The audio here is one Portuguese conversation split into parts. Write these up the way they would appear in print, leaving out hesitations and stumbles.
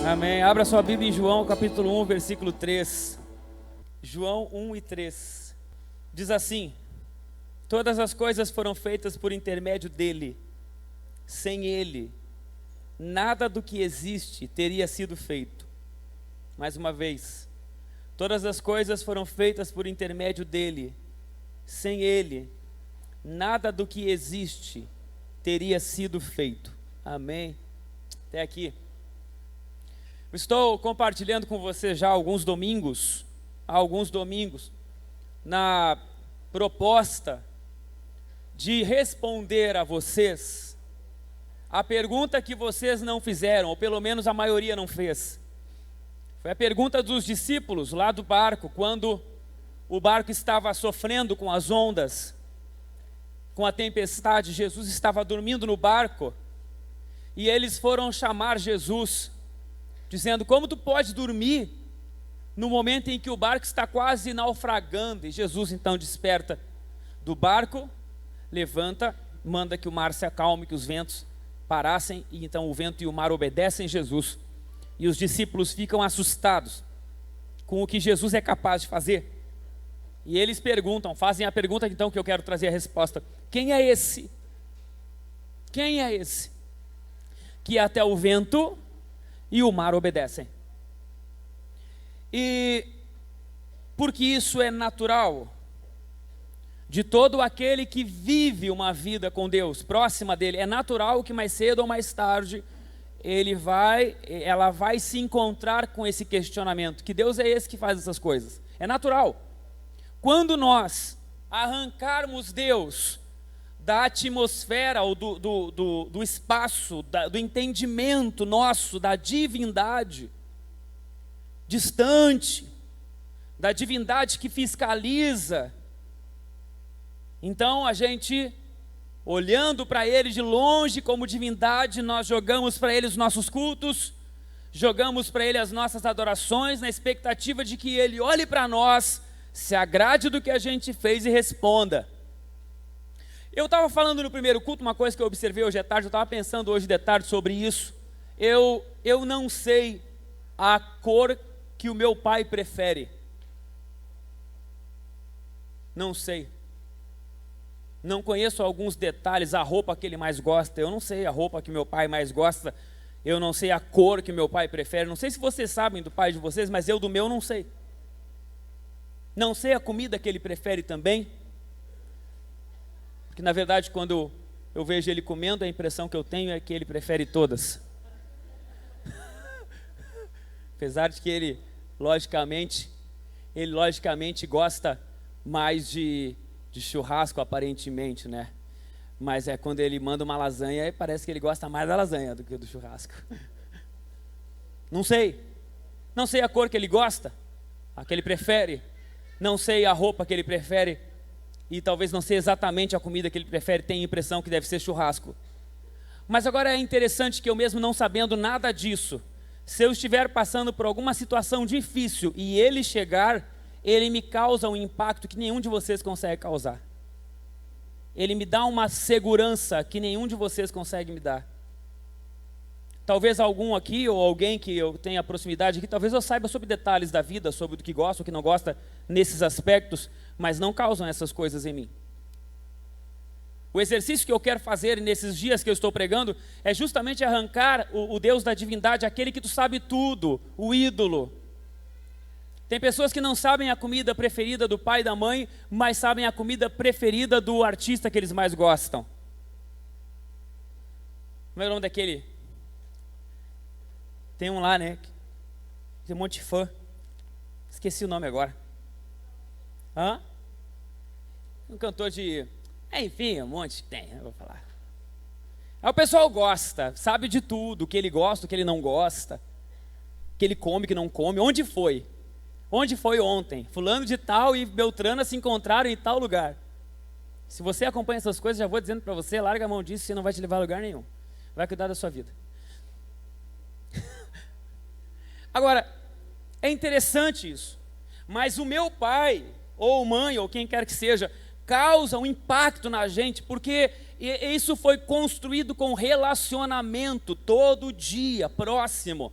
Amém. Abra sua Bíblia em João, capítulo 1, versículo 3. João 1 e 3. Diz assim: todas as coisas foram feitas por intermédio dele. Sem ele, nada do que existe teria sido feito. Mais uma vez, todas as coisas foram feitas por intermédio dele. Sem ele, nada do que existe teria sido feito. Amém. Até aqui. Estou compartilhando com você já há alguns domingos, na proposta de responder a vocês a pergunta que vocês não fizeram, ou pelo menos a maioria não fez. Foi a pergunta dos discípulos lá do barco, quando o barco estava sofrendo com as ondas, com a tempestade. Jesus estava dormindo no barco e eles foram chamar Jesus, dizendo: como tu pode dormir no momento em que o barco está quase naufragando? E Jesus então desperta do barco, levanta, manda que o mar se acalme, que os ventos parassem, e então o vento e o mar obedecem Jesus, e os discípulos ficam assustados com o que Jesus é capaz de fazer, e eles fazem a pergunta então que eu quero trazer a resposta: quem é esse? Quem é esse que até o vento e o mar obedecem? E porque isso é natural de todo aquele que vive uma vida com Deus, próxima dele. É natural que mais cedo ou mais tarde ela vai se encontrar com esse questionamento: que Deus é esse que faz essas coisas? É natural. Quando nós arrancarmos Deus da atmosfera ou do espaço, do entendimento nosso, da divindade distante, da divindade que fiscaliza, então a gente, olhando para Ele de longe como divindade, nós jogamos para Ele os nossos cultos, jogamos para Ele as nossas adorações, na expectativa de que Ele olhe para nós, se agrade do que a gente fez e responda. Eu estava falando no primeiro culto uma coisa que eu observei hoje à tarde, eu estava pensando hoje de tarde sobre isso. Eu não sei a cor que o meu pai prefere. Não sei. Não conheço alguns detalhes, a roupa que ele mais gosta. Eu não sei a roupa que meu pai mais gosta. Eu não sei a cor que meu pai prefere. Não sei se vocês sabem do pai de vocês, mas eu do meu não sei. Não sei a comida que ele prefere também. Porque na verdade quando eu vejo ele comendo, a impressão que eu tenho é que ele prefere todas. Apesar de que ele logicamente gosta mais de churrasco aparentemente, né? Mas quando ele manda uma lasanha, parece que ele gosta mais da lasanha do que do churrasco. Não sei a cor que ele gosta, a que ele prefere. Não sei a roupa que ele prefere. E talvez não sei exatamente a comida que ele prefere, tenho a impressão que deve ser churrasco. Mas agora é interessante que eu mesmo não sabendo nada disso, se eu estiver passando por alguma situação difícil e ele chegar, ele me causa um impacto que nenhum de vocês consegue causar. Ele me dá uma segurança que nenhum de vocês consegue me dar. Talvez algum aqui, ou alguém que eu tenha proximidade aqui, talvez eu saiba sobre detalhes da vida, sobre o que gosta, o que não gosta nesses aspectos, mas não causam essas coisas em mim. O exercício que eu quero fazer nesses dias que eu estou pregando é justamente arrancar o Deus da divindade, aquele que tu sabe tudo, o ídolo. Tem pessoas que não sabem a comida preferida do pai e da mãe, mas sabem a comida preferida do artista que eles mais gostam. Como é o nome daquele? Tem um lá, né? Tem um monte de fã. Esqueci o nome agora. Um cantor de... enfim, um monte tem, eu vou falar. Aí o pessoal gosta, sabe de tudo, o que ele gosta, o que ele não gosta, o que ele come, o que não come. Onde foi? Onde foi ontem? Fulano de tal e Beltrana se encontraram em tal lugar. Se você acompanha essas coisas, já vou dizendo para você, larga a mão disso, você não vai te levar a lugar nenhum. Vai cuidar da sua vida. Agora, é interessante isso. Mas o meu pai, ou mãe, ou quem quer que seja, causa um impacto na gente, porque isso foi construído com relacionamento todo dia, próximo.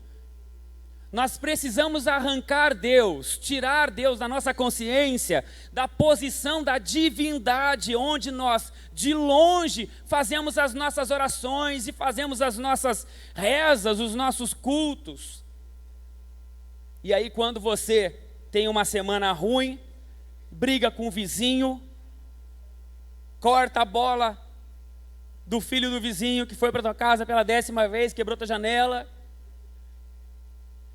Nós precisamos arrancar Deus, tirar Deus da nossa consciência, da posição da divindade, onde nós, de longe, fazemos as nossas orações e fazemos as nossas rezas, os nossos cultos. E aí, quando você tem uma semana ruim, briga com o vizinho, corta a bola do filho do vizinho que foi para tua casa pela 10ª vez, quebrou tua janela.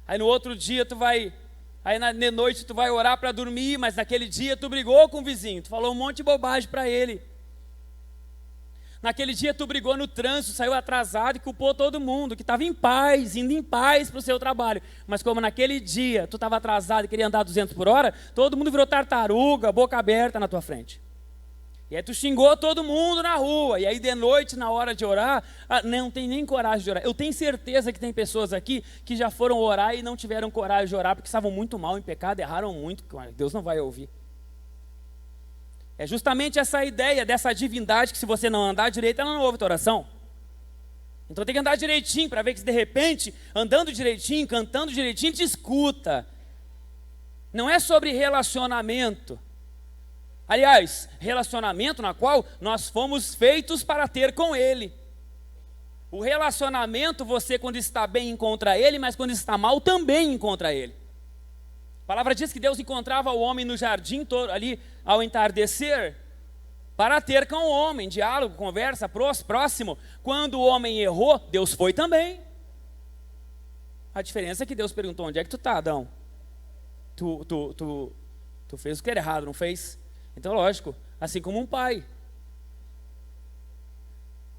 Aí no outro dia de noite tu vai orar para dormir, mas naquele dia tu brigou com o vizinho, tu falou um monte de bobagem para ele. Naquele dia tu brigou no trânsito, saiu atrasado e culpou todo mundo, que estava em paz, indo em paz para o seu trabalho. Mas como naquele dia tu estava atrasado e queria andar 200 por hora, todo mundo virou tartaruga, boca aberta na tua frente. E aí tu xingou todo mundo na rua, e aí de noite, na hora de orar, não tem nem coragem de orar. Eu tenho certeza que tem pessoas aqui que já foram orar e não tiveram coragem de orar, porque estavam muito mal em pecado, erraram muito, Deus não vai ouvir. É justamente essa ideia dessa divindade que se você não andar direito, ela não ouve a tua oração. Então tem que andar direitinho, para ver que de repente, andando direitinho, cantando direitinho, te escuta. Não é sobre relacionamento. Aliás, relacionamento na qual nós fomos feitos para ter com Ele. O relacionamento, você quando está bem encontra Ele, mas quando está mal também encontra Ele. A palavra diz que Deus encontrava o homem no jardim, ali ao entardecer, para ter com o homem, diálogo, conversa, próximo. Quando o homem errou, Deus foi também. A diferença é que Deus perguntou, onde é que tu está, Adão? Tu fez o que era errado, não fez? Então, lógico, assim como um pai.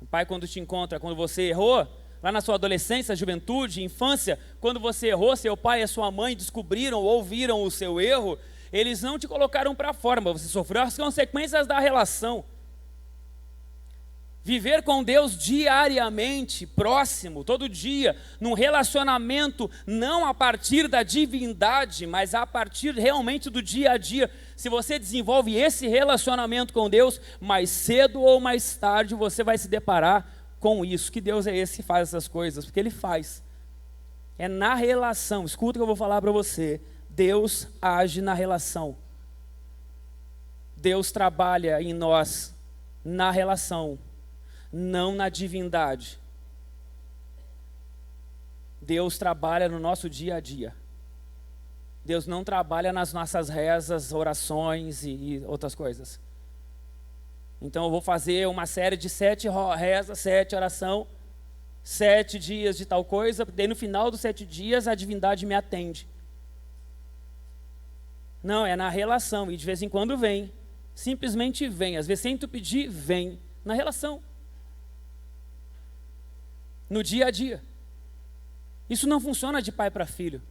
Um pai quando te encontra, quando você errou, lá na sua adolescência, juventude, infância, quando você errou, seu pai e sua mãe descobriram ou viram o seu erro, eles não te colocaram para fora, mas você sofreu as consequências da relação. Viver com Deus diariamente, próximo, todo dia, num relacionamento, não a partir da divindade, mas a partir realmente do dia a dia. Se você desenvolve esse relacionamento com Deus, mais cedo ou mais tarde você vai se deparar com isso. Que Deus é esse que faz essas coisas? Porque Ele faz. É na relação. Escuta o que eu vou falar para você. Deus age na relação. Deus trabalha em nós na relação, não na divindade. Deus trabalha no nosso dia a dia. Deus não trabalha nas nossas rezas, orações e outras coisas. Então eu vou fazer uma série de 7 rezas, 7 oração, 7 dias de tal coisa, daí no final dos 7 dias a divindade me atende. Não, é na relação, e de vez em quando vem, simplesmente vem, às vezes sem tu pedir, vem, na relação. No dia a dia. Isso não funciona de pai para filho.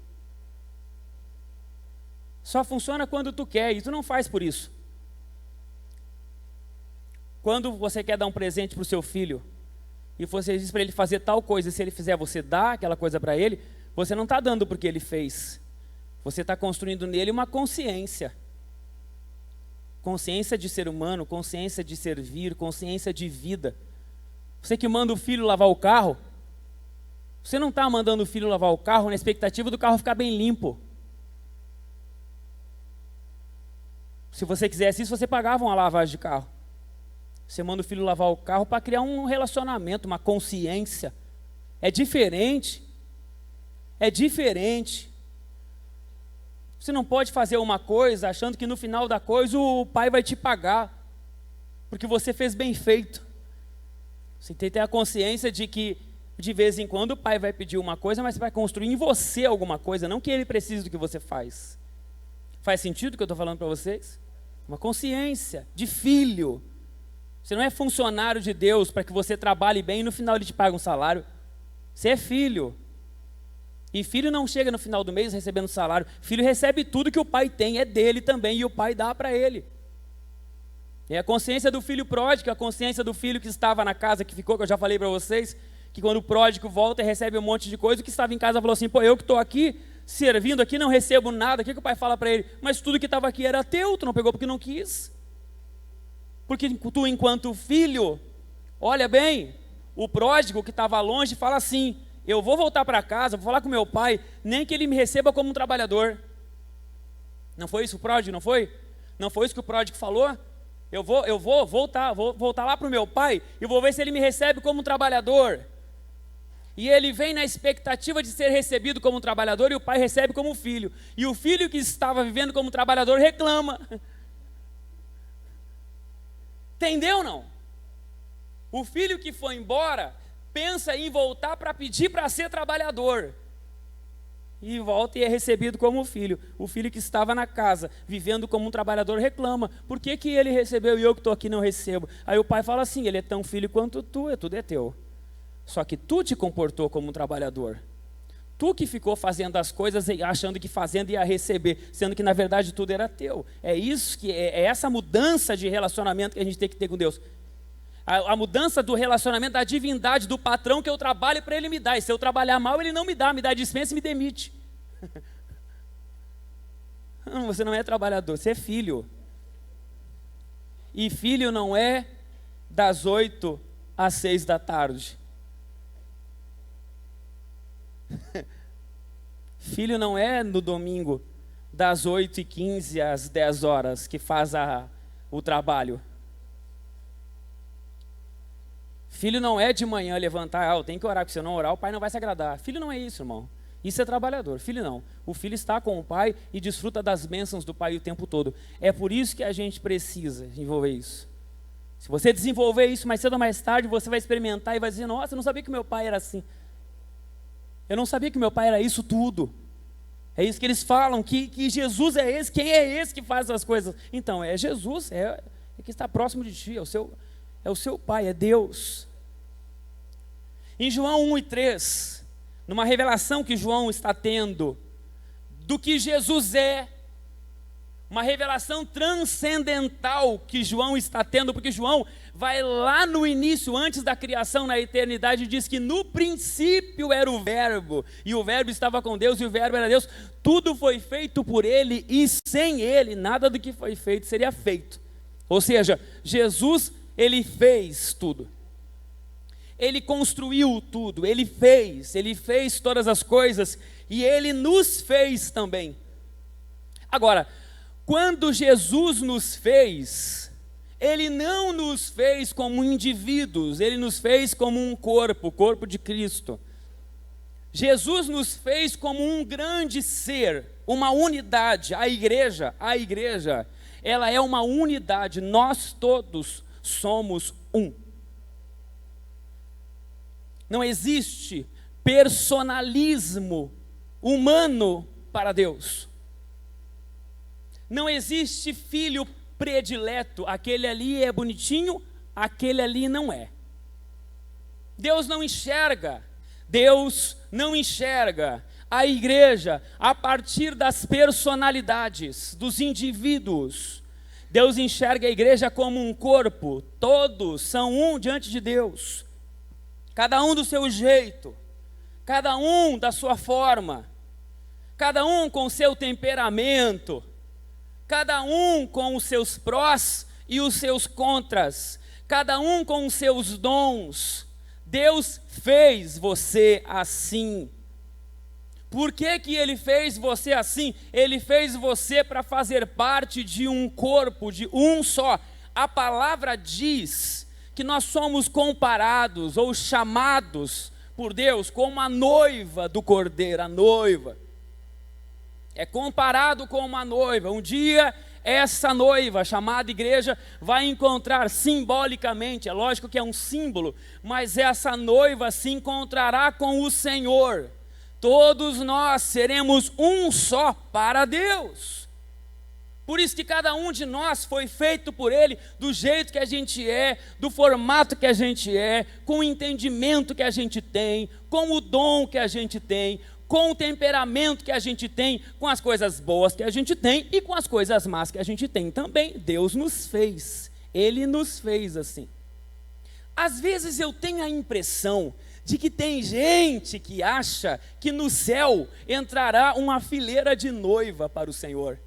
Só funciona quando tu quer, e tu não faz por isso. Quando você quer dar um presente para o seu filho, e você diz para ele fazer tal coisa, e se ele fizer, você dá aquela coisa para ele, você não está dando porque ele fez. Você está construindo nele uma consciência. Consciência de ser humano, consciência de servir, consciência de vida. Você que manda o filho lavar o carro, você não está mandando o filho lavar o carro na expectativa do carro ficar bem limpo. Se você quisesse isso, você pagava uma lavagem de carro. Você manda o filho lavar o carro para criar um relacionamento, uma consciência. É diferente. É diferente. Você não pode fazer uma coisa achando que no final da coisa o pai vai te pagar, porque você fez bem feito. Você tem que ter a consciência de que de vez em quando o pai vai pedir uma coisa, mas vai construir em você alguma coisa, não que ele precise do que você faz. Faz sentido o que eu estou falando para vocês? Uma consciência de filho. Você não é funcionário de Deus para que você trabalhe bem e no final ele te paga um salário. Você é filho. E filho não chega no final do mês recebendo salário. Filho recebe tudo que o pai tem, é dele também, e o pai dá para ele. É a consciência do filho pródigo, a consciência do filho que estava na casa, que ficou, que eu já falei para vocês, que quando o pródigo volta e recebe um monte de coisa, o que estava em casa falou assim, pô, eu que estou aqui, servindo aqui, não recebo nada. O que o pai fala para ele? Mas tudo que estava aqui era teu, tu não pegou porque não quis. Porque tu, enquanto filho, olha bem, o pródigo que estava longe fala assim, eu vou voltar para casa, vou falar com meu pai, nem que ele me receba como um trabalhador. Não foi isso o pródigo, não foi? Não foi isso que o pródigo falou? Eu vou voltar lá para o meu pai e vou ver se ele me recebe como um trabalhador. E ele vem na expectativa de ser recebido como um trabalhador, e o pai recebe como filho. E o filho que estava vivendo como trabalhador reclama. Entendeu ou não? O filho que foi embora pensa em voltar para pedir para ser trabalhador. E volta e é recebido como filho. O filho que estava na casa, vivendo como um trabalhador, reclama. Por que que ele recebeu e eu que estou aqui não recebo? Aí o pai fala assim, ele é tão filho quanto tu, tudo é teu. Só que tu te comportou como um trabalhador. Tu que ficou fazendo as coisas achando que fazendo ia receber, sendo que na verdade tudo era teu. É isso que é essa mudança de relacionamento que a gente tem que ter com Deus. A mudança do relacionamento da divindade do patrão que eu trabalho para ele me dar. E se eu trabalhar mal, ele não me dá dispensa e me demite. Não, você não é trabalhador, você é filho. E filho não é das 8 às 6 da tarde. Filho não é no domingo das 8h15 às 10 horas que faz o trabalho. Filho não é de manhã levantar, eu tenho que orar, porque se eu não orar o pai não vai se agradar. Filho não é isso, irmão. Isso é trabalhador. Filho não. O filho está com o pai e desfruta das bênçãos do pai o tempo todo. É por isso que a gente precisa desenvolver isso. Se você desenvolver isso mais cedo ou mais tarde, você vai experimentar e vai dizer, nossa, eu não sabia que meu pai era assim. Eu não sabia que meu pai era isso tudo. É isso que eles falam, que Jesus é esse, quem é esse que faz as coisas? Então, é Jesus, é que está próximo de ti, é o seu pai, é Deus. Em João 1:3, numa revelação que João está tendo, do que Jesus é, uma revelação transcendental que João está tendo, porque João vai lá no início, antes da criação, na eternidade, e diz que no princípio era o Verbo, e o Verbo estava com Deus, e o Verbo era Deus. Tudo foi feito por Ele, e sem Ele, nada do que foi feito seria feito. Ou seja, Jesus, Ele fez tudo. Ele construiu tudo, Ele fez todas as coisas, e Ele nos fez também. Agora, quando Jesus nos fez, Ele não nos fez como indivíduos, Ele nos fez como um corpo, o corpo de Cristo. Jesus nos fez como um grande ser, uma unidade. A igreja, ela é uma unidade, nós todos somos um. Não existe personalismo humano para Deus. Não existe filho predileto, aquele ali é bonitinho, aquele ali não é. Deus não enxerga a igreja a partir das personalidades dos indivíduos. Deus enxerga a igreja como um corpo, todos são um diante de Deus, cada um do seu jeito, cada um da sua forma, cada um com o seu temperamento, cada um com os seus prós e os seus contras, cada um com os seus dons. Deus fez você assim. Por que que Ele fez você assim? Ele fez você para fazer parte de um corpo, de um só. A palavra diz que nós somos comparados ou chamados por Deus como a noiva do Cordeiro, a noiva. É comparado com uma noiva. Um dia essa noiva, chamada igreja, vai encontrar simbolicamente, é lógico que é um símbolo, mas essa noiva se encontrará com o Senhor. Todos nós seremos um só para Deus. Por isso que cada um de nós foi feito por Ele do jeito que a gente é, do formato que a gente é, com o entendimento que a gente tem, com o dom que a gente tem, com o temperamento que a gente tem, com as coisas boas que a gente tem e com as coisas más que a gente tem também. Deus nos fez, Ele nos fez assim. Às vezes eu tenho a impressão de que tem gente que acha que no céu entrará uma fileira de noiva para o Senhor.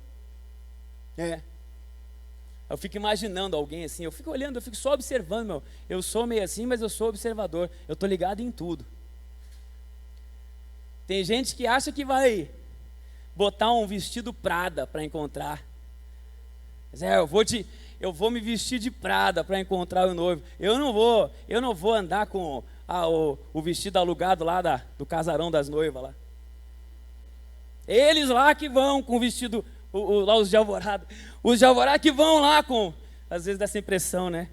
Eu fico imaginando alguém assim, eu fico olhando, eu fico só observando, eu sou meio assim, mas eu sou observador, eu estou ligado em tudo. Tem gente que acha que vai botar um vestido Prada para encontrar. Eu vou me vestir de Prada para encontrar o noivo. Eu não vou andar com o vestido alugado lá do casarão das noivas lá. Eles lá que vão com o vestido, lá os de alvorada. Os de alvorada que vão lá com, às vezes dá essa impressão, né?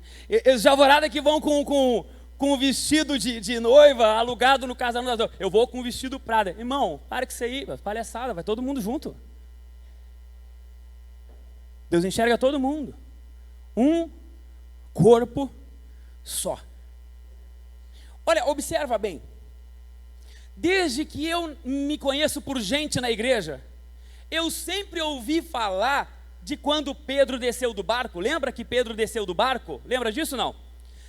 Os de alvorada que vão com o vestido de noiva alugado no casarão das noivas. Eu vou com o vestido Prada. Irmão, para com isso aí, palhaçada, vai todo mundo junto. Deus enxerga todo mundo. Um corpo só. Olha, observa bem. Desde que eu me conheço por gente na igreja, eu sempre ouvi falar de quando Pedro desceu do barco. Lembra que Pedro desceu do barco? Lembra disso não?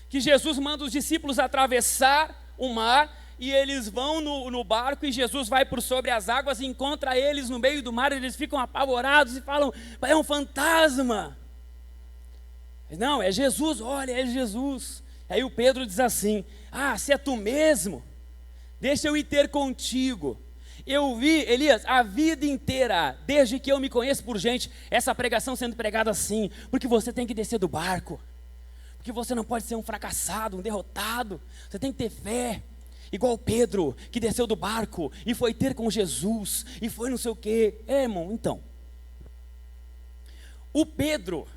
Que Jesus manda os discípulos atravessar o mar e eles vão no barco e Jesus vai por sobre as águas e encontra eles no meio do mar e eles ficam apavorados e falam, é um fantasma. Não, é Jesus, olha, é Jesus. Aí o Pedro diz assim, se é tu mesmo, deixa eu ir ter contigo. Eu vi, Elias, a vida inteira, desde que eu me conheço por gente, essa pregação sendo pregada assim, porque você tem que descer do barco, porque você não pode ser um fracassado, um derrotado, você tem que ter fé, igual Pedro, que desceu do barco e foi ter com Jesus, e foi não sei o quê. Irmão, então, Pedro,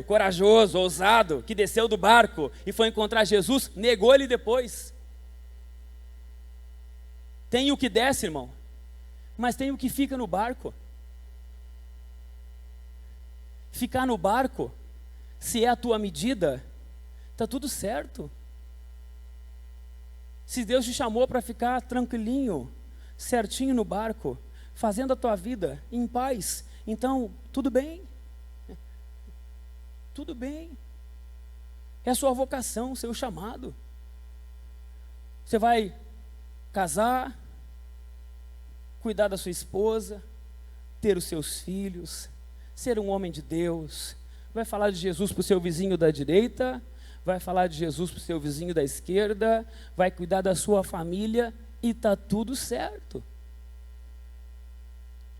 corajoso, ousado, que desceu do barco e foi encontrar Jesus, negou ele depois. Tem o que desce, irmão, mas tem o que fica no barco. Ficar no barco, se é a tua medida, está tudo certo. Se Deus te chamou para ficar tranquilinho, certinho no barco, fazendo a tua vida em paz, então tudo bem. Tudo bem. É a sua vocação, seu chamado. Você vai casar, cuidar da sua esposa, ter os seus filhos, ser um homem de Deus, vai falar de Jesus para o seu vizinho da direita, vai falar de Jesus para o seu vizinho da esquerda, vai cuidar da sua família e está tudo certo.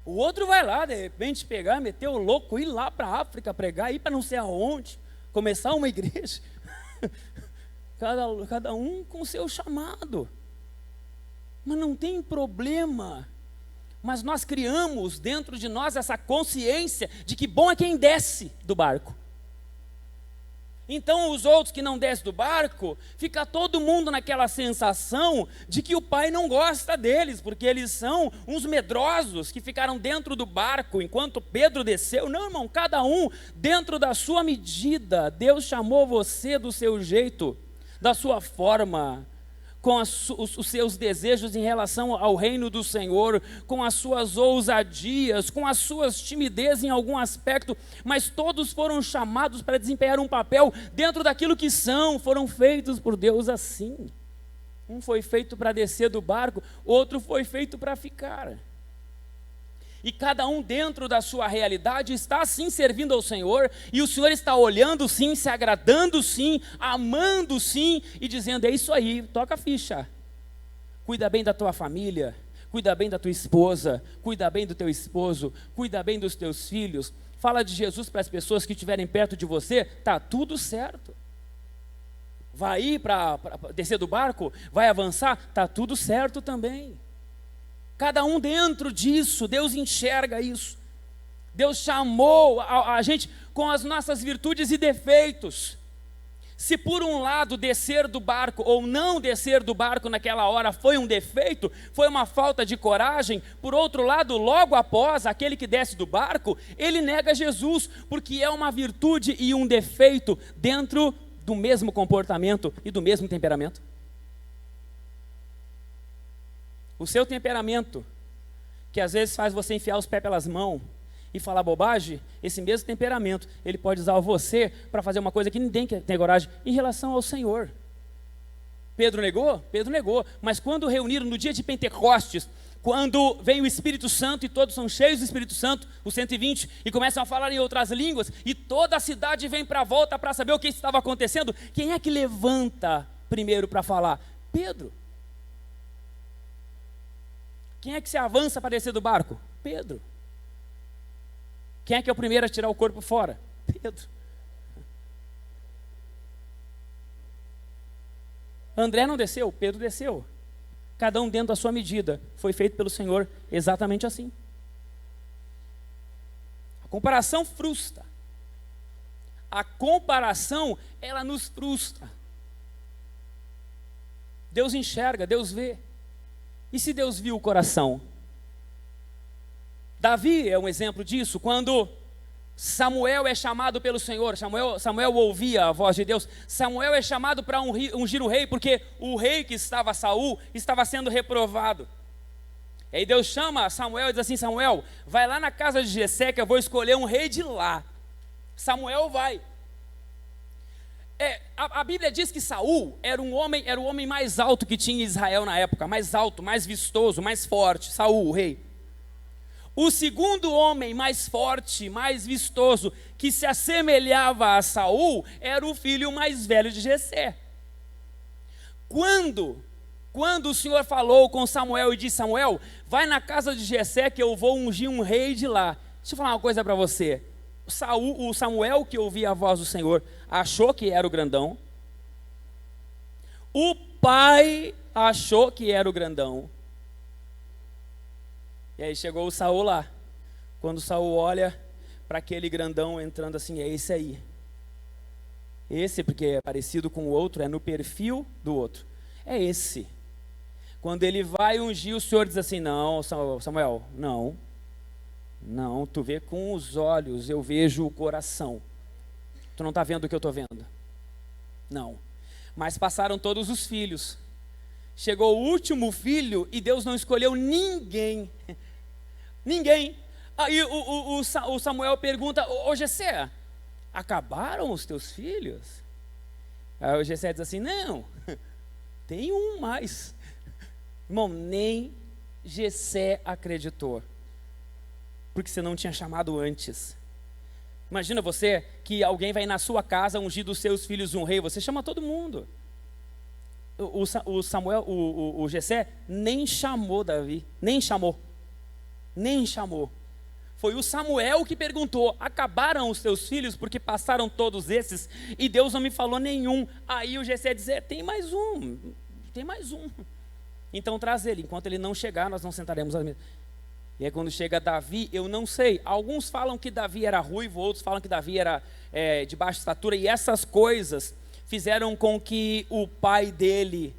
O outro vai lá, de repente, pegar, meter o louco, ir lá para a África pregar, ir para não sei aonde, começar uma igreja. Cada um com o seu chamado. Mas não tem problema. Mas nós criamos dentro de nós essa consciência de que bom é quem desce do barco. Então os outros que não descem do barco, fica todo mundo naquela sensação de que o pai não gosta deles, porque eles são uns medrosos que ficaram dentro do barco enquanto Pedro desceu. Não, irmão, cada um dentro da sua medida. Deus chamou você do seu jeito, da sua forma, com os seus desejos em relação ao reino do Senhor, com as suas ousadias, com as suas timidez em algum aspecto, mas todos foram chamados para desempenhar um papel dentro daquilo que são, foram feitos por Deus assim. Um foi feito para descer do barco, outro foi feito para ficar. E cada um dentro da sua realidade está sim servindo ao Senhor, e o Senhor está olhando sim, se agradando sim, amando sim, e dizendo, é isso aí, toca a ficha. Cuida bem da tua família, cuida bem da tua esposa, cuida bem do teu esposo, cuida bem dos teus filhos, fala de Jesus para as pessoas que estiverem perto de você, está tudo certo. Vai ir para descer do barco, vai avançar, está tudo certo também. Cada um dentro disso, Deus enxerga isso. Deus chamou a gente com as nossas virtudes e defeitos. Se por um lado descer do barco ou não descer do barco naquela hora foi um defeito, foi uma falta de coragem, por outro lado, logo após, aquele que desce do barco, ele nega Jesus, porque é uma virtude e um defeito dentro do mesmo comportamento e do mesmo temperamento. O seu temperamento, que às vezes faz você enfiar os pés pelas mãos e falar bobagem, esse mesmo temperamento, ele pode usar você para fazer uma coisa que ninguém tem coragem em relação ao Senhor. Pedro negou? Pedro negou, mas quando reuniram no dia de Pentecostes, quando vem o Espírito Santo e todos são cheios do Espírito Santo, os 120, e começam a falar em outras línguas, e toda a cidade vem para a volta para saber o que estava acontecendo, quem é que levanta primeiro para falar? Pedro. Quem é que se avança para descer do barco? Pedro. Quem é que é o primeiro a tirar o corpo fora? Pedro. André não desceu, Pedro desceu. Cada um dentro da sua medida. Foi feito pelo Senhor exatamente assim. A comparação frustra. A comparação, ela nos frustra. Deus enxerga, Deus vê. E se Deus viu o coração? Davi é um exemplo disso. Quando Samuel é chamado pelo Senhor, Samuel ouvia a voz de Deus. Samuel é chamado para ungir o rei, porque o rei que estava, Saul, estava sendo reprovado. E aí Deus chama Samuel e diz assim: Samuel, vai lá na casa de Jessé que eu vou escolher um rei de lá. Samuel vai. A Bíblia diz que Saul era o homem mais alto que tinha em Israel na época, mais alto, mais vistoso, mais forte, Saul, o rei. O segundo homem mais forte, mais vistoso, que se assemelhava a Saul, era o filho mais velho de Jessé. Quando o Senhor falou com Samuel e disse: Samuel, vai na casa de Jessé que eu vou ungir um rei de lá. Deixa eu falar uma coisa para você. O Samuel, que ouvia a voz do Senhor, achou que era o grandão. O pai achou que era o grandão. E aí chegou o Saul lá. Quando Saul olha para aquele grandão entrando assim: é esse aí. Esse, porque é parecido com o outro, é no perfil do outro. É esse. Quando ele vai ungir, o Senhor diz assim: não, Samuel, não. Não, tu vê com os olhos, eu vejo o coração. Tu não está vendo o que eu estou vendo? Não. Mas passaram todos os filhos. Chegou o último filho e Deus não escolheu ninguém. Ninguém. Aí o Samuel pergunta: ô Jessé, acabaram os teus filhos? Aí o Jessé diz assim: não, tem um mais. Irmão, nem Jessé acreditou. Porque você não tinha chamado antes. Imagina você que alguém vai na sua casa ungir dos seus filhos um rei, você chama todo mundo. O Jessé nem chamou Davi, nem chamou. Foi o Samuel que perguntou: acabaram os teus filhos porque passaram todos esses e Deus não me falou nenhum. Aí o Jessé diz: tem mais um. Então traz ele, enquanto ele não chegar nós não sentaremos à mesa. E aí quando chega Davi, eu não sei, alguns falam que Davi era ruivo, outros falam que Davi era de baixa estatura, e essas coisas fizeram com que o pai dele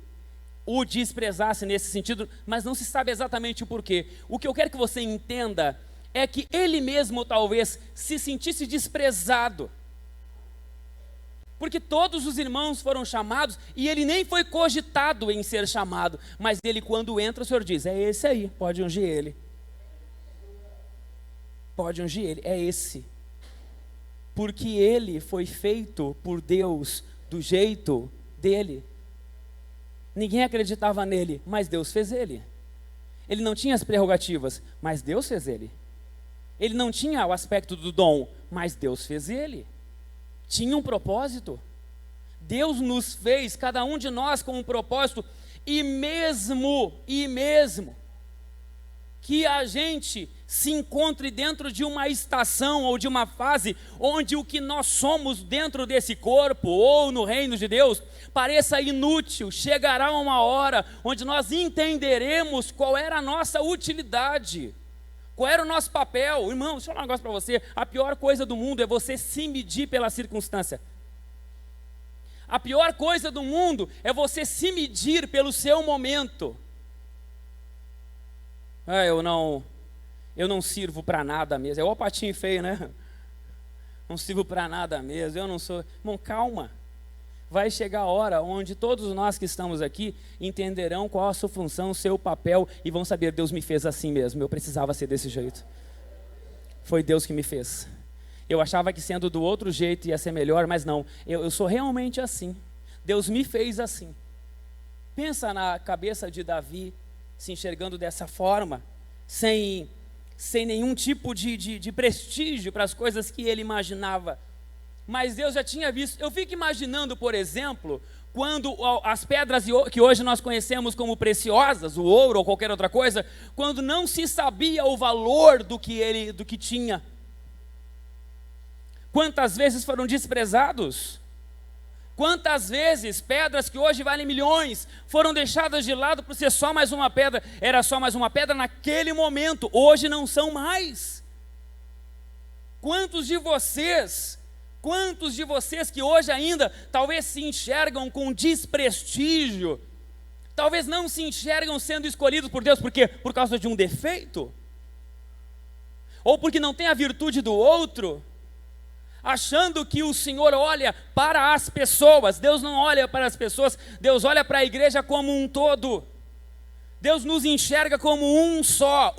o desprezasse nesse sentido, mas não se sabe exatamente o porquê. O que eu quero que você entenda é que ele mesmo talvez se sentisse desprezado, porque todos os irmãos foram chamados e ele nem foi cogitado em ser chamado, mas ele, quando entra, o Senhor diz: é esse aí, pode ungir ele. Pode ungir ele, é esse. Porque ele foi feito por Deus do jeito dele. Ninguém acreditava nele, mas Deus fez ele. Ele não tinha as prerrogativas, mas Deus fez ele. Ele não tinha o aspecto do dom, mas Deus fez ele. Tinha um propósito. Deus nos fez, cada um de nós, com um propósito, e mesmo que a gente se encontre dentro de uma estação ou de uma fase onde o que nós somos dentro desse corpo ou no reino de Deus pareça inútil, chegará uma hora onde nós entenderemos qual era a nossa utilidade, qual era o nosso papel. Irmão, deixa eu falar um negócio para você: a pior coisa do mundo é você se medir pela circunstância. A pior coisa do mundo é você se medir pelo seu momento. Eu não sirvo para nada mesmo. É o patinho feio, né? Não sirvo para nada mesmo. Eu não sou. Irmão, calma. Vai chegar a hora onde todos nós que estamos aqui entenderão qual a sua função, o seu papel, e vão saber: Deus me fez assim mesmo. Eu precisava ser desse jeito. Foi Deus que me fez. Eu achava que sendo do outro jeito ia ser melhor, mas não. Eu sou realmente assim. Deus me fez assim. Pensa na cabeça de Davi, se enxergando dessa forma, sem nenhum tipo de prestígio para as coisas que ele imaginava. Mas Deus já tinha visto. Eu fico imaginando, por exemplo, quando as pedras que hoje nós conhecemos como preciosas, o ouro ou qualquer outra coisa, quando não se sabia o valor do que tinha. Quantas vezes foram desprezados? Quantas vezes pedras que hoje valem milhões foram deixadas de lado por ser só mais uma pedra? Era só mais uma pedra naquele momento, hoje não são mais. Quantos de vocês que hoje ainda talvez se enxergam com desprestígio, talvez não se enxergam sendo escolhidos por Deus, por quê? Por causa de um defeito? Ou porque não tem a virtude do outro? Achando que o Senhor olha para as pessoas. Deus não olha para as pessoas, Deus olha para a igreja como um todo. Deus nos enxerga como um só.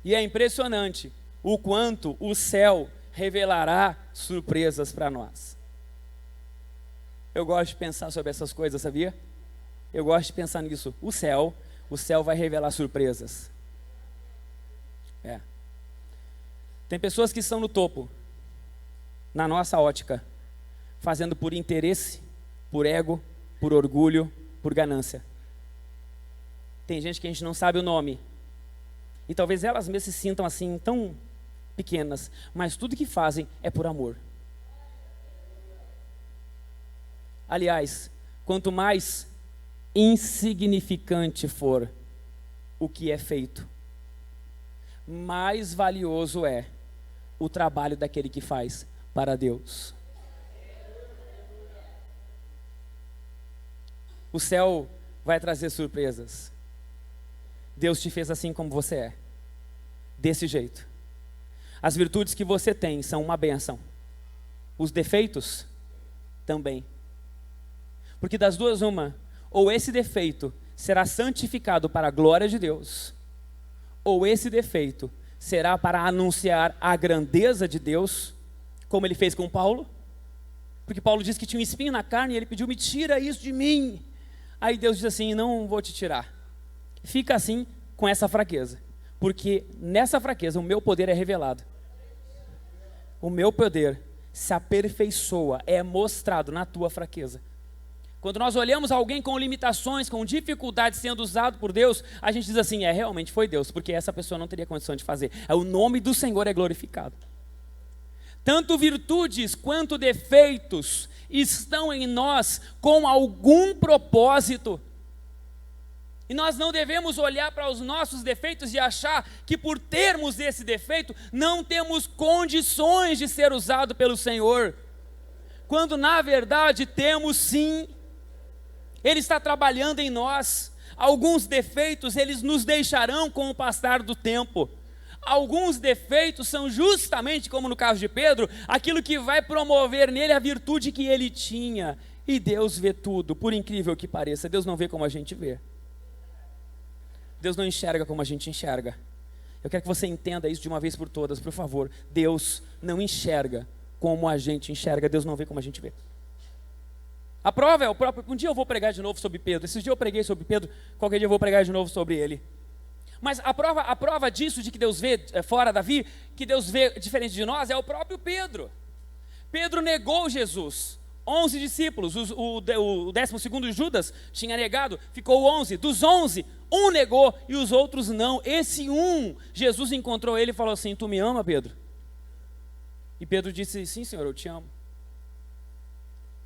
E é impressionante o quanto o céu revelará surpresas para nós. Eu gosto de pensar sobre essas coisas, sabia? Eu gosto de pensar nisso. O céu vai revelar surpresas. Tem pessoas que estão no topo, na nossa ótica, fazendo por interesse, por ego, por orgulho, por ganância. Tem gente que a gente não sabe o nome, e talvez elas mesmas se sintam assim, tão pequenas, mas tudo que fazem é por amor. Aliás, quanto mais insignificante for o que é feito, mais valioso é o trabalho daquele que faz para Deus. O céu vai trazer surpresas. Deus te fez assim como você é, desse jeito. As virtudes que você tem são uma bênção, os defeitos também. Porque das duas uma, ou esse defeito será santificado para a glória de Deus, ou esse defeito será para anunciar a grandeza de Deus, como ele fez com Paulo. Porque Paulo disse que tinha um espinho na carne e ele pediu: me tira isso de mim. Aí Deus diz assim: não vou te tirar. Fica assim com essa fraqueza, porque nessa fraqueza o meu poder é revelado. O meu poder se aperfeiçoa, é mostrado na tua fraqueza. Quando nós olhamos alguém com limitações, com dificuldades sendo usado por Deus, a gente diz assim: realmente foi Deus, porque essa pessoa não teria condição de fazer. O nome do Senhor é glorificado. Tanto virtudes quanto defeitos estão em nós com algum propósito. E nós não devemos olhar para os nossos defeitos e achar que por termos esse defeito, não temos condições de ser usado pelo Senhor. Quando na verdade temos sim. Ele está trabalhando em nós. Alguns defeitos eles nos deixarão com o passar do tempo. Alguns defeitos são justamente, como no caso de Pedro, aquilo que vai promover nele a virtude que ele tinha. E Deus vê tudo, por incrível que pareça. Deus não vê como a gente vê. Deus não enxerga como a gente enxerga. Eu quero que você entenda isso de uma vez por todas, por favor. Deus não enxerga como a gente enxerga. Deus não vê como a gente vê. A prova é o próprio. Um dia eu vou pregar de novo sobre Pedro. Esses dias eu preguei sobre Pedro, qualquer dia eu vou pregar de novo sobre ele. Mas a prova disso, de que Deus vê fora Davi, que Deus vê diferente de nós, é o próprio Pedro. Pedro negou Jesus. 11 discípulos, o 12º Judas tinha negado, ficou 11. Dos 11, um negou e os outros não. Esse um, Jesus encontrou ele e falou assim: tu me ama, Pedro? E Pedro disse: sim, Senhor, eu te amo.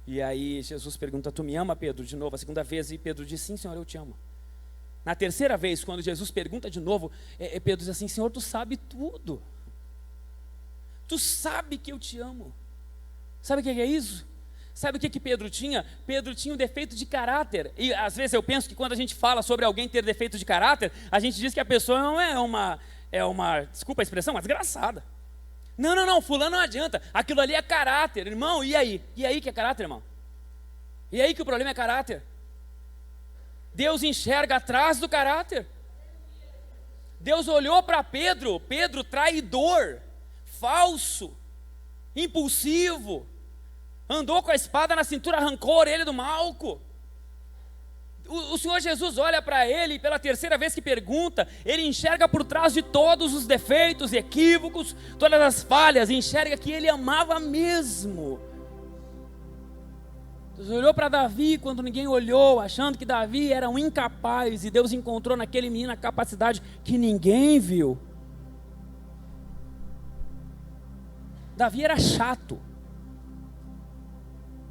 E aí Jesus pergunta: tu me ama, Pedro? De novo, a segunda vez, e Pedro diz: sim, Senhor, eu te amo. Na terceira vez, quando Jesus pergunta de novo, Pedro diz assim: Senhor, tu sabe tudo. Tu sabe que eu te amo. Sabe o que é isso? Sabe o que Pedro tinha? Pedro tinha um defeito de caráter. E às vezes eu penso que quando a gente fala sobre alguém ter defeito de caráter, a gente diz que a pessoa não é uma, desculpa a expressão, mas desgraçada. Não, fulano não adianta. Aquilo ali é caráter, irmão. E aí? E aí que é caráter, irmão? E aí que o problema é caráter? Deus enxerga atrás do caráter. Deus olhou para Pedro, traidor, falso, impulsivo, andou com a espada na cintura, arrancou a orelha do Malco. O Senhor Jesus olha para ele, pela terceira vez que pergunta, ele enxerga por trás de todos os defeitos, equívocos, todas as falhas, enxerga que ele amava mesmo. Deus olhou para Davi quando ninguém olhou, achando que Davi era um incapaz, e Deus encontrou naquele menino a capacidade que ninguém viu. Davi era chato.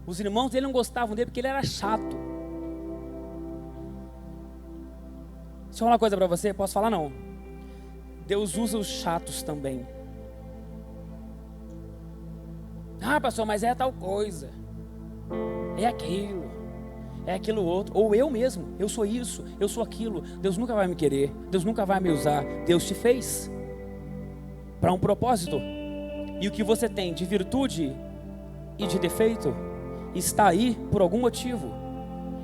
Os irmãos dele não gostavam dele porque ele era chato. Deixa eu falar uma coisa para você, posso falar não? Deus usa os chatos também. Ah, pastor, mas é tal coisa, é aquilo outro, ou eu mesmo, eu sou isso, eu sou aquilo. Deus nunca vai me querer, Deus nunca vai me usar. Deus te fez para um propósito, e o que você tem de virtude e de defeito está aí por algum motivo.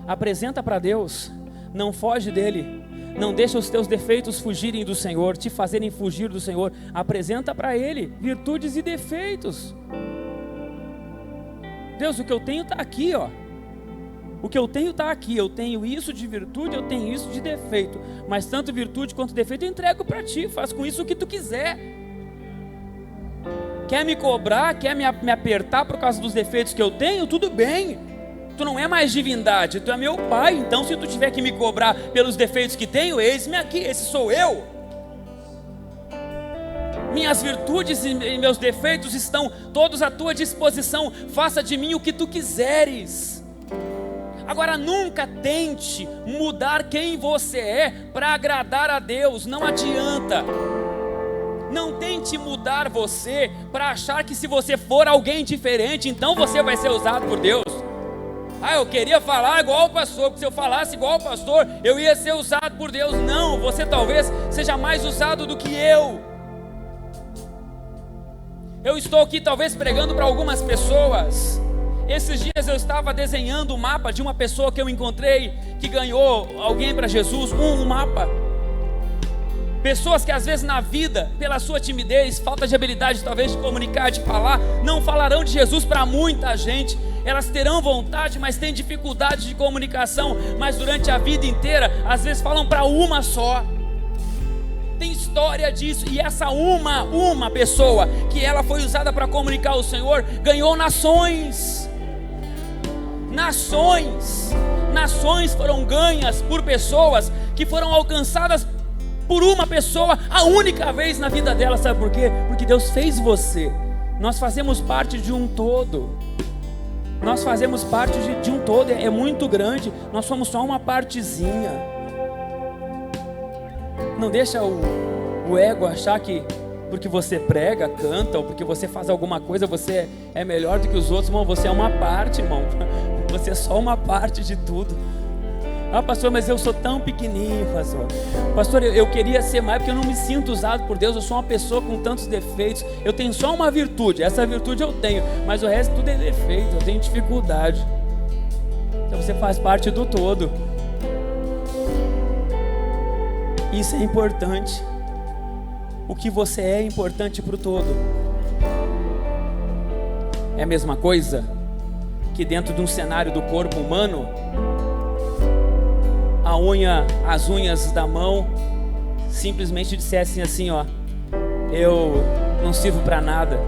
Apresenta para Deus, não foge dele, não deixa os teus defeitos fugirem do Senhor, te fazerem fugir do Senhor. Apresenta para Ele virtudes e defeitos. Deus, o que eu tenho está aqui, ó. O que eu tenho está aqui. Eu tenho isso de virtude, eu tenho isso de defeito. Mas tanto virtude quanto defeito eu entrego para Ti. Faz com isso o que Tu quiser. Quer me cobrar, quer me apertar por causa dos defeitos que eu tenho? Tudo bem. Tu não é mais divindade, Tu é meu Pai. Então se Tu tiver que me cobrar pelos defeitos que tenho, eis-me aqui, esse sou eu. Minhas virtudes e meus defeitos estão todos à Tua disposição. Faça de mim o que Tu quiseres. Agora nunca tente mudar quem você é para agradar a Deus. Não adianta. Não tente mudar você para achar que se você for alguém diferente, então você vai ser usado por Deus. Ah, eu queria falar igual o pastor, porque se eu falasse igual o pastor, eu ia ser usado por Deus. Não, você talvez seja mais usado do que eu. Eu estou aqui talvez pregando para algumas pessoas. Esses dias eu estava desenhando o mapa de uma pessoa que eu encontrei, que ganhou alguém para Jesus, um mapa. Pessoas que às vezes na vida, pela sua timidez, falta de habilidade talvez de comunicar, de falar, não falarão de Jesus para muita gente. Elas terão vontade, mas têm dificuldade de comunicação. Mas durante a vida inteira, às vezes falam para uma só. Tem história disso. E essa uma pessoa, que ela foi usada para comunicar o Senhor, ganhou nações. Nações foram ganhas por pessoas que foram alcançadas por uma pessoa, a única vez na vida dela. Sabe por quê? Porque Deus fez você. Nós fazemos parte de um todo. Nós fazemos parte de um todo. É muito grande. Nós somos só uma partezinha. Não deixa o ego achar que porque você prega, canta, ou porque você faz alguma coisa, você é melhor do que os outros. Irmão, você é uma parte, irmão. Você é só uma parte de tudo. Ah, pastor, mas eu sou tão pequenininho, pastor. Pastor, eu queria ser mais, porque eu não me sinto usado por Deus. Eu sou uma pessoa com tantos defeitos. Eu tenho só uma virtude, essa virtude eu tenho, mas o resto tudo é defeito, eu tenho dificuldade. Então você faz parte do todo. Isso é importante. O que você é importante para o todo. É a mesma coisa que dentro de um cenário do corpo humano, as unhas da mão simplesmente dissessem assim, ó: eu não sirvo para nada.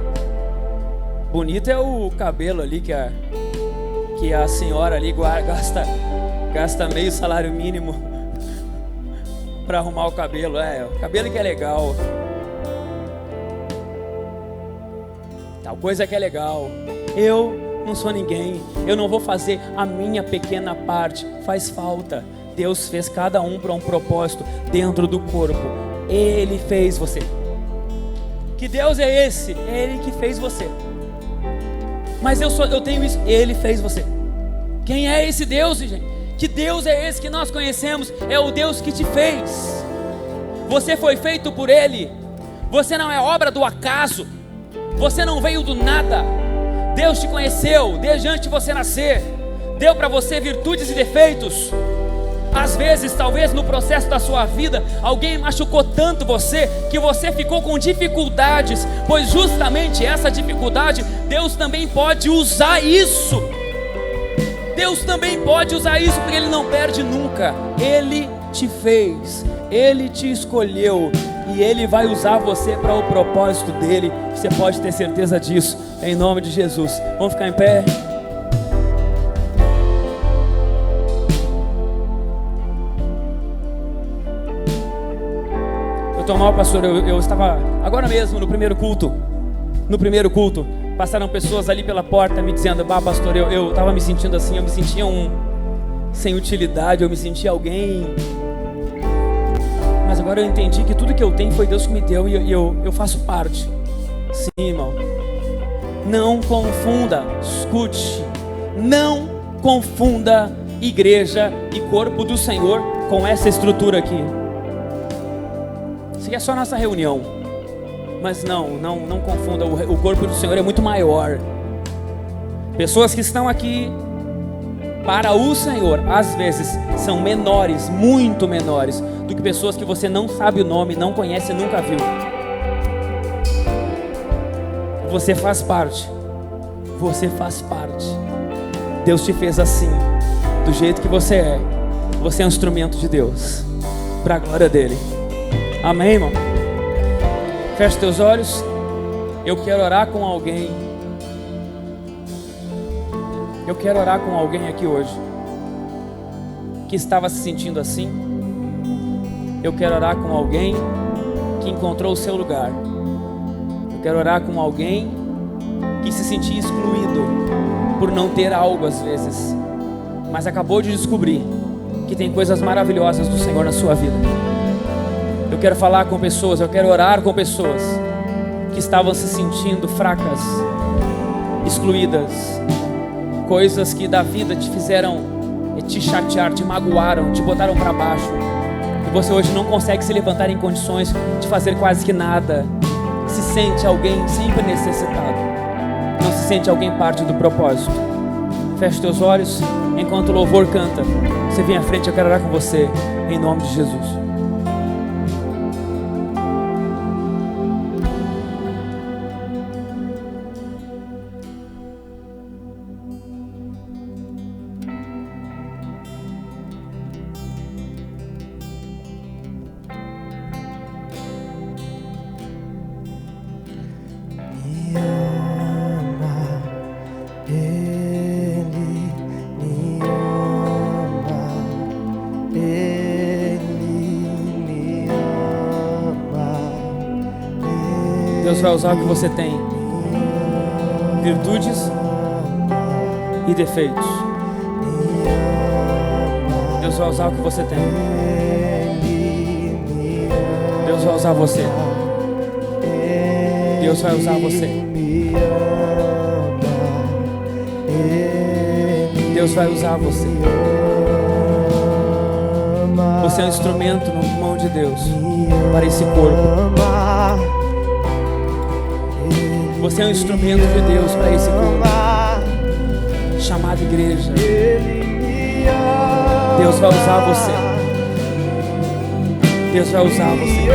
Bonito é o cabelo ali que a senhora ali gasta meio salário mínimo para arrumar o cabelo. O cabelo que é legal, tal coisa que é legal. Eu não sou ninguém, eu não vou fazer a minha pequena parte. Faz falta. Deus fez cada um para um propósito dentro do corpo. Ele fez você. Que Deus é esse? É Ele que fez você. Mas eu tenho isso. Ele fez você. Quem é esse Deus, gente? Que Deus é esse que nós conhecemos? É o Deus que te fez. Você foi feito por Ele. Você não é obra do acaso. Você não veio do nada. Deus te conheceu desde antes de você nascer. Deu para você virtudes e defeitos. Às vezes, talvez no processo da sua vida, alguém machucou tanto você, que você ficou com dificuldades, pois justamente essa dificuldade, Deus também pode usar isso. Deus também pode usar isso, porque Ele não perde nunca. Ele te fez, Ele te escolheu, e Ele vai usar você para o propósito dEle. Você pode ter certeza disso, em nome de Jesus. Vamos ficar em pé? tão mal, pastor. Eu estava agora mesmo no primeiro culto. Passaram pessoas ali pela porta me dizendo: bah, pastor, eu estava me sentindo assim, eu me sentia sem utilidade, eu me sentia alguém. Mas agora eu entendi que tudo que eu tenho foi Deus que me deu e eu faço parte. Sim, irmão. Não confunda, escute, não confunda igreja e corpo do Senhor com essa estrutura aqui. Isso aqui é só nossa reunião. Mas não confunda, o corpo do Senhor é muito maior. Pessoas que estão aqui para o Senhor, às vezes, são menores, muito menores, do que pessoas que você não sabe o nome, não conhece, nunca viu. Você faz parte. Você faz parte. Deus te fez assim, do jeito que você é. Você é um instrumento de Deus, para a glória dele. Amém, irmão? Feche teus olhos. Eu quero orar com alguém. Eu quero orar com alguém aqui hoje que estava se sentindo assim. Eu quero orar com alguém que encontrou o seu lugar. Eu quero orar com alguém que se sentia excluído por não ter algo às vezes, mas acabou de descobrir que tem coisas maravilhosas do Senhor na sua vida. Eu quero falar com pessoas, eu quero orar com pessoas que estavam se sentindo fracas, excluídas, coisas que da vida te fizeram te chatear, te magoaram, te botaram para baixo, e você hoje não consegue se levantar em condições de fazer quase que nada. Se sente alguém sempre necessitado, não se sente alguém parte do propósito. Feche teus olhos enquanto o louvor canta. Você vem à frente, eu quero orar com você em nome de Jesus. Deus vai usar o que você tem, virtudes e defeitos. Deus vai usar o que você tem. Deus vai usar você. Deus vai usar você. Deus vai usar você. Você é um instrumento na mão de Deus para esse corpo. Você é um instrumento de Deus para esse corpo chamado igreja. Deus vai usar você. Deus vai usar você.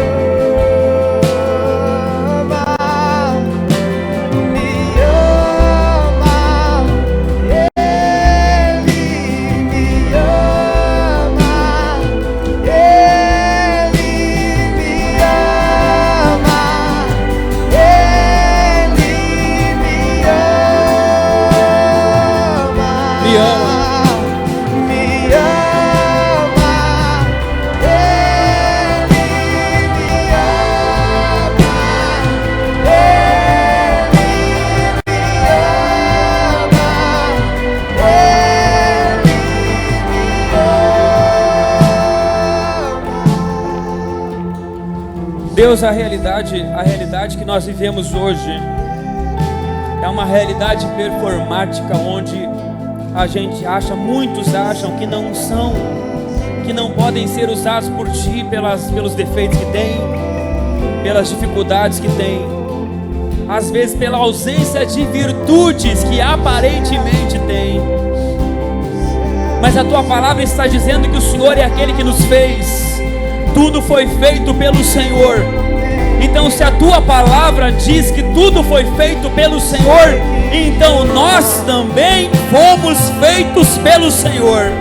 Deus, a realidade que nós vivemos hoje é uma realidade performática, onde a gente acha, muitos acham que não são, que não podem ser usados por Ti pelos defeitos que tem, pelas dificuldades que tem, às vezes pela ausência de virtudes que aparentemente tem. Mas a Tua palavra está dizendo que o Senhor é aquele que nos fez. Tudo foi feito pelo Senhor. Então, se a Tua palavra diz que tudo foi feito pelo Senhor, então nós também fomos feitos pelo Senhor.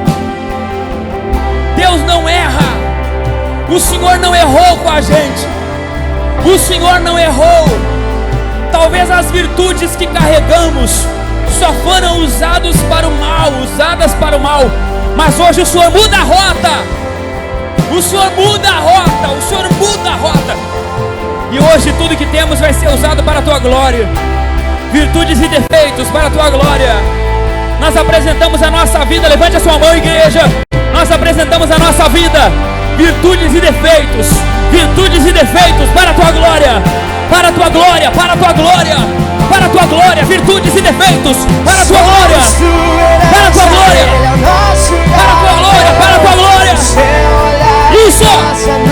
Deus não erra. O Senhor não errou com a gente. O Senhor não errou. Talvez as virtudes que carregamos só foram usadas para o mal. Mas hoje o Senhor muda a rota. O Senhor muda a rota. hoje tudo que temos vai ser usado para a tua glória. Virtudes e defeitos para a tua glória. Nós apresentamos a nossa vida, levante a sua mão, igreja. Nós apresentamos a nossa vida, virtudes e defeitos para a tua glória, para a tua glória, para a tua glória, para a tua glória, virtudes e defeitos para a tua glória, para a tua glória, para a tua glória, para a tua glória. Isso!